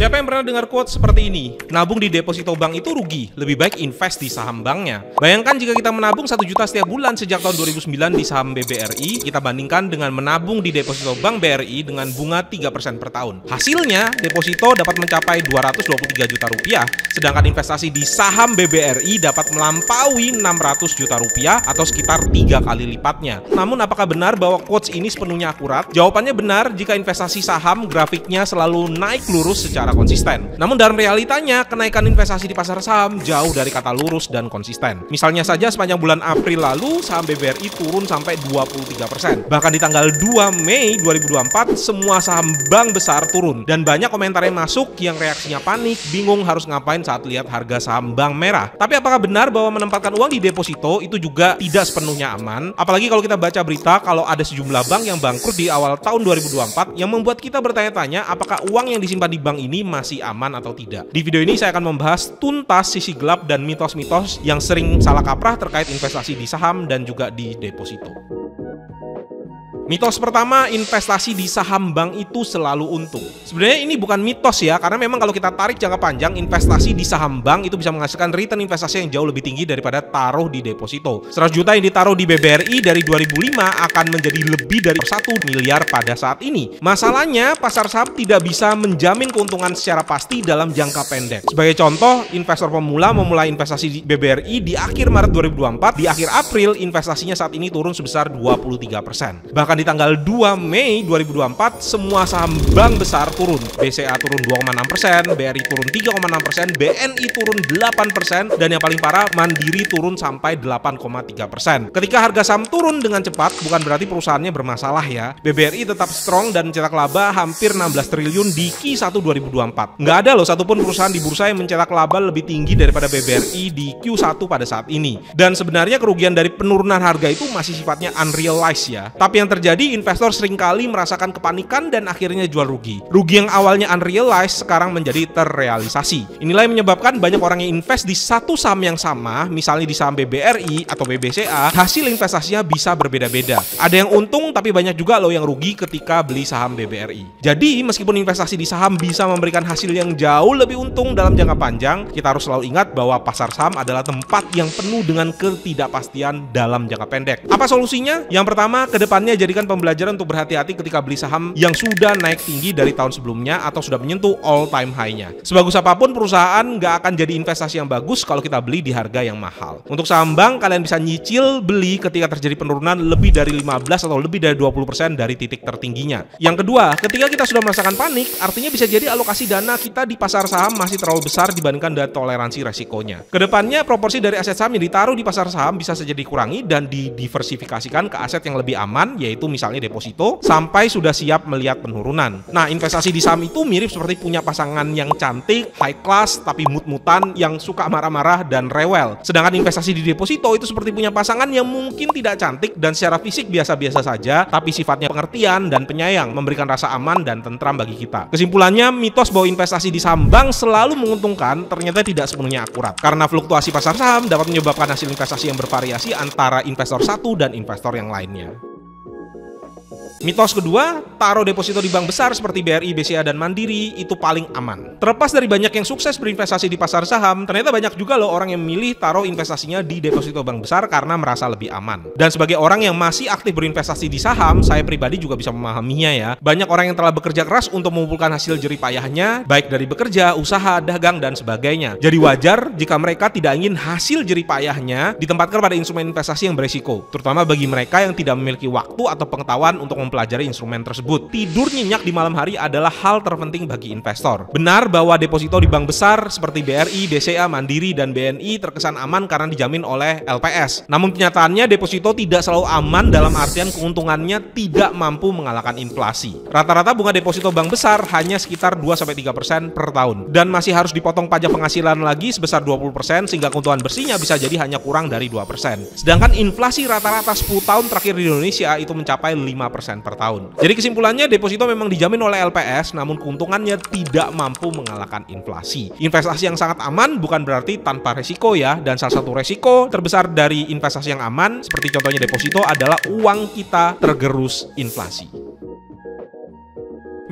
Siapa yang pernah dengar quote seperti ini? Nabung di deposito bank itu rugi, lebih baik invest di saham banknya. Bayangkan jika kita menabung 1 juta setiap bulan sejak tahun 2009 di saham BBRI, kita bandingkan dengan menabung di deposito bank BRI dengan bunga 3% per tahun. Hasilnya, deposito dapat mencapai 223 juta rupiah, sedangkan investasi di saham BBRI dapat melampaui 600 juta rupiah atau sekitar 3 kali lipatnya. Namun apakah benar bahwa quotes ini sepenuhnya akurat? Jawabannya benar jika investasi saham grafiknya selalu naik lurus secara konsisten. Namun dalam realitanya, kenaikan investasi di pasar saham jauh dari kata lurus dan konsisten. Misalnya saja sepanjang bulan April lalu, saham BBRI turun sampai 23%. Bahkan di tanggal 2 Mei 2024, semua saham bank besar turun. Dan banyak komentar yang masuk yang reaksinya panik, bingung harus ngapain saat lihat harga saham bank merah. Tapi apakah benar bahwa menempatkan uang di deposito itu juga tidak sepenuhnya aman? Apalagi kalau kita baca berita kalau ada sejumlah bank yang bangkrut di awal tahun 2024 yang membuat kita bertanya-tanya apakah uang yang disimpan di bank ini masih aman atau tidak. Di video ini saya akan membahas tuntas sisi gelap dan mitos-mitos yang sering salah kaprah terkait investasi di saham dan juga di deposito. Mitos pertama, investasi di saham bank itu selalu untung. Sebenarnya ini bukan mitos ya, karena memang kalau kita tarik jangka panjang, investasi di saham bank itu bisa menghasilkan return investasi yang jauh lebih tinggi daripada taruh di deposito. 100 juta yang ditaruh di BBRI dari 2005 akan menjadi lebih dari 1 miliar pada saat ini. Masalahnya, pasar saham tidak bisa menjamin keuntungan secara pasti dalam jangka pendek. Sebagai contoh, investor pemula memulai investasi di BBRI di akhir Maret 2024, di akhir April investasinya saat ini turun sebesar 23%. Bahkan di tanggal 2 Mei 2024, semua saham bank besar turun. BCA turun 2,6%, BRI turun 3,6%, BNI turun 8%, dan yang paling parah, Mandiri turun sampai 8,3%. Ketika harga saham turun dengan cepat, bukan berarti perusahaannya bermasalah ya. BBRI tetap strong dan mencetak laba hampir 16 triliun di Q1 2024. Nggak ada loh satupun perusahaan di bursa yang mencetak laba lebih tinggi daripada BBRI di Q1 pada saat ini. Dan sebenarnya kerugian dari penurunan harga itu masih sifatnya unrealized ya. Tapi yang terjadi, investor seringkali merasakan kepanikan dan akhirnya jual rugi. Rugi yang awalnya unrealized sekarang menjadi terrealisasi. Inilah yang menyebabkan banyak orang yang invest di satu saham yang sama, misalnya di saham BBRI atau BBCA, hasil investasinya bisa berbeda-beda. Ada yang untung, tapi banyak juga loh yang rugi ketika beli saham BBRI. Jadi, meskipun investasi di saham bisa memberikan hasil yang jauh lebih untung dalam jangka panjang, kita harus selalu ingat bahwa pasar saham adalah tempat yang penuh dengan ketidakpastian dalam jangka pendek. Apa solusinya? Yang pertama, kedepannya jadikan pembelajaran untuk berhati-hati ketika beli saham yang sudah naik tinggi dari tahun sebelumnya atau sudah menyentuh all time high-nya. Sebagus apapun perusahaan, nggak akan jadi investasi yang bagus kalau kita beli di harga yang mahal. Untuk saham bank, kalian bisa nyicil beli ketika terjadi penurunan lebih dari 15 atau lebih dari 20% dari titik tertingginya. Yang kedua, ketika kita sudah merasakan panik, artinya bisa jadi alokasi dana kita di pasar saham masih terlalu besar dibandingkan dengan toleransi resikonya. Kedepannya, proporsi dari aset saham yang ditaruh di pasar saham bisa saja dikurangi dan didiversifikasikan ke aset yang lebih aman, yaitu misalnya deposito, sampai sudah siap melihat penurunan. Nah, investasi di saham itu mirip seperti punya pasangan yang cantik, high class, tapi mut-mutan yang suka marah-marah dan rewel. Sedangkan investasi di deposito itu seperti punya pasangan yang mungkin tidak cantik dan secara fisik biasa-biasa saja, tapi sifatnya pengertian dan penyayang, memberikan rasa aman dan tentram bagi kita. Kesimpulannya, mitos bahwa investasi di saham bank selalu menguntungkan ternyata tidak sepenuhnya akurat. Karena fluktuasi pasar saham dapat menyebabkan hasil investasi yang bervariasi antara investor satu dan investor yang lainnya. Mitos kedua, taruh deposito di bank besar seperti BRI, BCA, dan Mandiri itu paling aman. Terlepas dari banyak yang sukses berinvestasi di pasar saham, ternyata banyak juga loh orang yang memilih taruh investasinya di deposito bank besar karena merasa lebih aman. Dan sebagai orang yang masih aktif berinvestasi di saham, saya pribadi juga bisa memahaminya ya. Banyak orang yang telah bekerja keras untuk mengumpulkan hasil jerih payahnya, baik dari bekerja, usaha, dagang, dan sebagainya. Jadi wajar jika mereka tidak ingin hasil jerih payahnya ditempatkan pada instrumen investasi yang beresiko, terutama bagi mereka yang tidak memiliki waktu atau pengetahuan untuk mempelajari instrumen tersebut. Tidur nyenyak di malam hari adalah hal terpenting bagi investor. Benar bahwa deposito di bank besar seperti BRI, BCA, Mandiri, dan BNI terkesan aman karena dijamin oleh LPS. Namun kenyataannya deposito tidak selalu aman dalam artian keuntungannya tidak mampu mengalahkan inflasi. Rata-rata bunga deposito bank besar hanya sekitar 2-3% per tahun dan masih harus dipotong pajak penghasilan lagi sebesar 20% sehingga keuntungan bersihnya bisa jadi hanya kurang dari 2%. Sedangkan inflasi rata-rata 10 tahun terakhir di Indonesia itu mencapai 5% per tahun. Jadi kesimpulannya, deposito memang dijamin oleh LPS, namun keuntungannya tidak mampu mengalahkan inflasi. Investasi yang sangat aman bukan berarti tanpa resiko ya, dan salah satu resiko terbesar dari investasi yang aman, seperti contohnya deposito, adalah uang kita tergerus inflasi.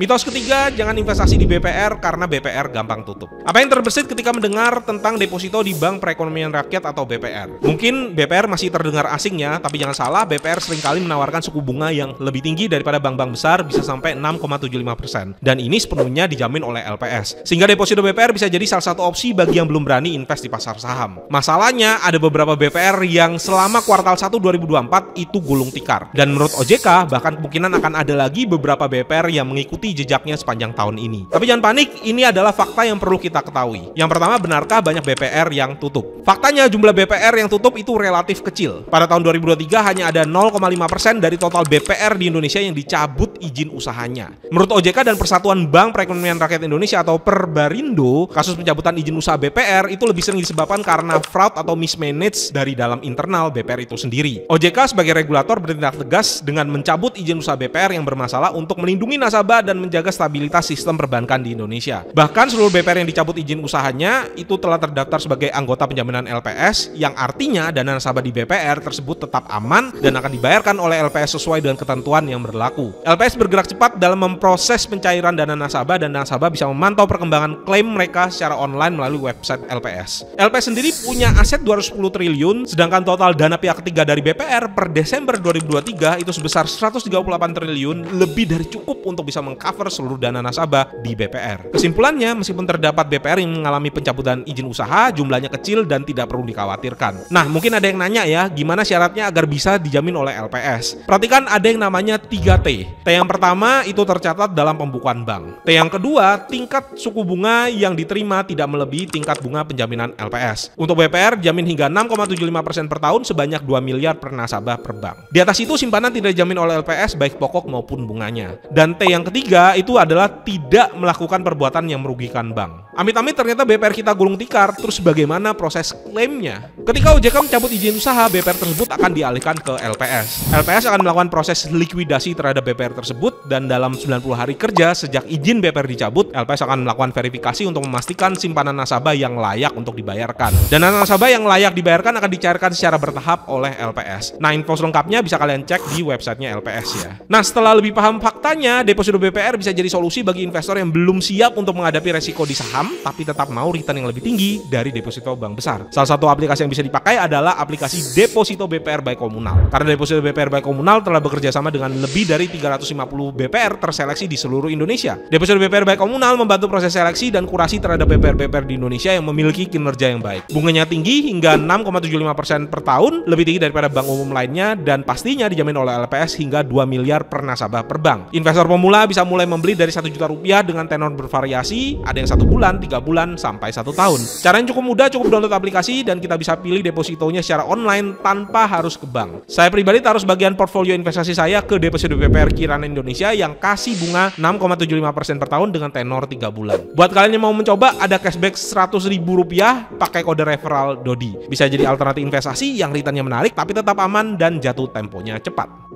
Mitos ketiga, jangan investasi di BPR karena BPR gampang tutup. Apa yang terbesit ketika mendengar tentang deposito di Bank Perekonomian Rakyat atau BPR? Mungkin BPR masih terdengar asing ya, tapi jangan salah, BPR seringkali menawarkan suku bunga yang lebih tinggi daripada bank-bank besar, bisa sampai 6,75%. Dan ini sepenuhnya dijamin oleh LPS. Sehingga deposito BPR bisa jadi salah satu opsi bagi yang belum berani invest di pasar saham. Masalahnya, ada beberapa BPR yang selama kuartal 1 2024 itu gulung tikar. Dan menurut OJK, bahkan kemungkinan akan ada lagi beberapa BPR yang mengikuti jejaknya sepanjang tahun ini. Tapi jangan panik, ini adalah fakta yang perlu kita ketahui. Yang pertama, benarkah banyak BPR yang tutup? Faktanya, jumlah BPR yang tutup itu relatif kecil. Pada tahun 2023 hanya ada 0,5% dari total BPR di Indonesia yang dicabut izin usahanya. Menurut OJK dan Persatuan Bank Perekonomian Rakyat Indonesia atau Perbarindo, kasus pencabutan izin usaha BPR itu lebih sering disebabkan karena fraud atau mismanage dari dalam internal BPR itu sendiri. OJK sebagai regulator bertindak tegas dengan mencabut izin usaha BPR yang bermasalah untuk melindungi nasabah dan menjaga stabilitas sistem perbankan di Indonesia. Bahkan seluruh BPR yang dicabut izin usahanya itu telah terdaftar sebagai anggota penjaminan LPS, yang artinya dana nasabah di BPR tersebut tetap aman dan akan dibayarkan oleh LPS sesuai dengan ketentuan yang berlaku. LPS bergerak cepat dalam memproses pencairan dana nasabah dan nasabah bisa memantau perkembangan klaim mereka secara online melalui website LPS. LPS sendiri punya aset 210 triliun, sedangkan total dana pihak ketiga dari BPR per Desember 2023 itu sebesar 138 triliun, lebih dari cukup untuk bisa mengcover seluruh dana nasabah di BPR. Kesimpulannya, meskipun terdapat BPR yang mengalami pencabutan izin usaha, jumlahnya kecil dan tidak perlu dikhawatirkan. Nah, mungkin ada yang nanya ya, gimana syaratnya agar bisa dijamin oleh LPS? Perhatikan, ada yang namanya 3T. T yang pertama itu tercatat dalam pembukuan bank. T yang kedua, tingkat suku bunga yang diterima tidak melebihi tingkat bunga penjaminan LPS. Untuk BPR, jamin hingga 6,75% per tahun sebanyak 2 miliar per nasabah per bank. Di atas itu, simpanan tidak dijamin oleh LPS baik pokok maupun bunganya. Dan T yang ketiga itu adalah tidak melakukan perbuatan yang merugikan bank. Amit-amit ternyata BPR kita gulung tikar, terus bagaimana proses klaimnya? Ketika OJK mencabut izin usaha, BPR tersebut akan dialihkan ke LPS. LPS akan melakukan proses likuidasi terhadap BPR tersebut, dan dalam 90 hari kerja sejak izin BPR dicabut, LPS akan melakukan verifikasi untuk memastikan simpanan nasabah yang layak untuk dibayarkan. Dana nasabah yang layak dibayarkan akan dicairkan secara bertahap oleh LPS. Nah, info selengkapnya bisa kalian cek di websitenya LPS ya. Nah, setelah lebih paham faktanya, deposito BPR bisa jadi solusi bagi investor yang belum siap untuk menghadapi resiko di saham, tapi tetap mau return yang lebih tinggi dari deposito bank besar. Salah satu aplikasi yang bisa dipakai adalah aplikasi Deposito BPR by Komunal. Karena Deposito BPR by Komunal telah bekerja sama dengan lebih dari 350 BPR terseleksi di seluruh Indonesia. Deposito BPR by Komunal membantu proses seleksi dan kurasi terhadap BPR-BPR di Indonesia yang memiliki kinerja yang baik. Bunganya tinggi hingga 6,75% per tahun, lebih tinggi daripada bank umum lainnya, dan pastinya dijamin oleh LPS hingga 2 miliar per nasabah per bank. Investor pemula bisa mulai membeli dari 1 juta rupiah dengan tenor bervariasi, ada yang 1 bulan, 3 bulan, sampai 1 tahun. Caranya cukup mudah, cukup download aplikasi dan kita bisa pilih depositonya secara online tanpa harus ke bank. Saya pribadi taruh sebagian portfolio investasi saya ke deposito BPR Kirana Indonesia yang kasih bunga 6,75% per tahun dengan tenor 3 bulan. Buat kalian yang mau mencoba, ada cashback Rp100.000 pakai kode referral Dodi. Bisa jadi alternatif investasi yang returnnya menarik tapi tetap aman dan jatuh temponya cepat.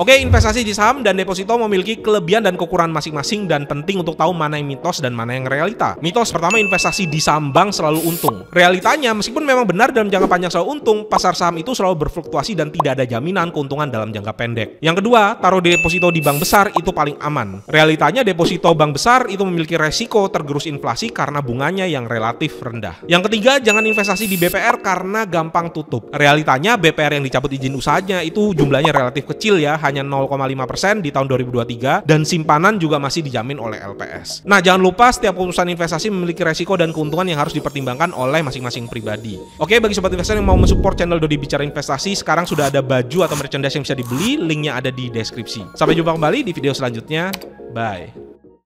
Oke, investasi di saham dan deposito memiliki kelebihan dan kekurangan masing-masing, dan penting untuk tahu mana yang mitos dan mana yang realita. Mitos pertama, investasi di saham bank selalu untung. Realitanya, meskipun memang benar dalam jangka panjang selalu untung, pasar saham itu selalu berfluktuasi dan tidak ada jaminan keuntungan dalam jangka pendek. Yang kedua, taruh deposito di bank besar itu paling aman. Realitanya, deposito bank besar itu memiliki resiko tergerus inflasi karena bunganya yang relatif rendah. Yang ketiga, jangan investasi di BPR karena gampang tutup. Realitanya, BPR yang dicabut izin usahanya itu jumlahnya relatif kecil ya, hanya 0,5% di tahun 2023, dan simpanan juga masih dijamin oleh LPS. Nah, jangan lupa setiap keputusan investasi memiliki resiko dan keuntungan yang harus dipertimbangkan oleh masing-masing pribadi. Oke, bagi sobat investor yang mau mensupport channel Dodi Bicara Investasi, sekarang sudah ada baju atau merchandise yang bisa dibeli, linknya ada di deskripsi. Sampai jumpa kembali di video selanjutnya. Bye.